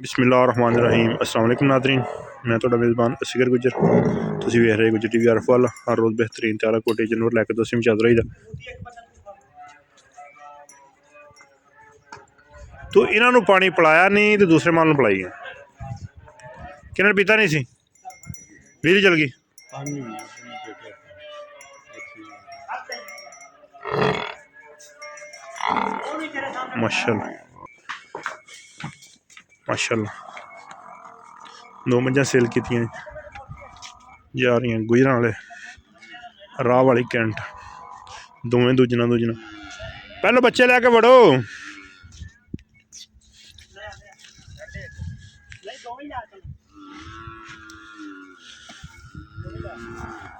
बिस्मिल्लाहिर्रहमानिर्रहीम अस्सलाम वालेकुम नाज़रीन, मैं तुहाडा मेज़बान असगर गुजर। तुसीं वेख रहे गुजर टीवी अरफल। हर रोज़ बेहतरीन त्यारा कोटे जनवर लैके दोस्ती में चल रही तो इन्हों पानी पिलाया नहीं तो दूसरे माल पिलाई गया किन्होंने पीता नहीं सी बिजली चल गई। माशाअल्लाह माशाअल्लाह, दो मझां सेल की जा रही गुजरां वाले राह वाली कैंट दोवें दूजना पहले बच्चे लैके बड़ो।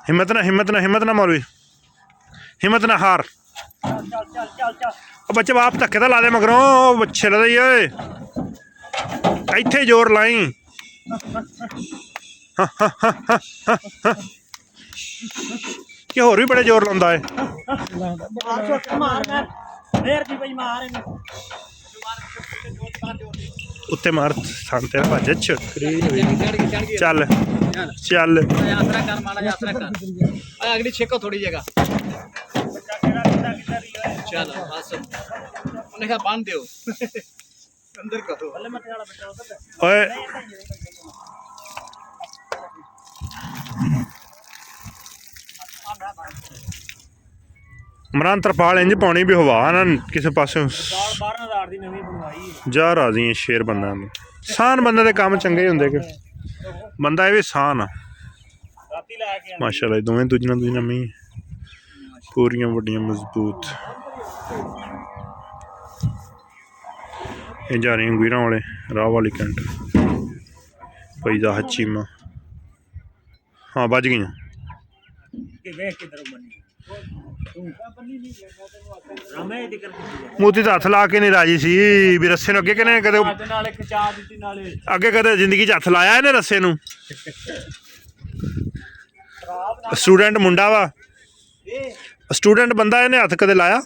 हिम्मत ना मौलवी, हिम्मत ना हार। बच्चे बाप धक्के तो ला दे मगरों बच्चे लदे इत्थे जोर लाई। कि होर भी बड़े जोर लाउंदा है। उत्ते मार सन तेरा भज चल चल अगली छेको थोड़ी जगह चलो बस उन्हें कहा बांध दो अंदर करो। ओए इमरान तरपाल इंज पानी भी हवा ना किसी पास जा राजी है। शेर बंदा सान बंदे दे काम चंगे ही हुंदे कि बंदा ये भी सान आ माशाअल्लाह। दोवें दूजना मी पूरियां वड्डियां मजबूत ये जा रही गुजरां वाले राह वाली कैंट पैदा चीमा। हाँ बज गई मोती तो हथ ला के नहीं राजी सी भी रस्से अगे कने कदे अगे कदे जिंदगी च हथ लाया इन्हें रस्से नूं। स्टूडेंट मुंडा वा स्टूडेंट बंदा इन्हें हथ कदे लाया।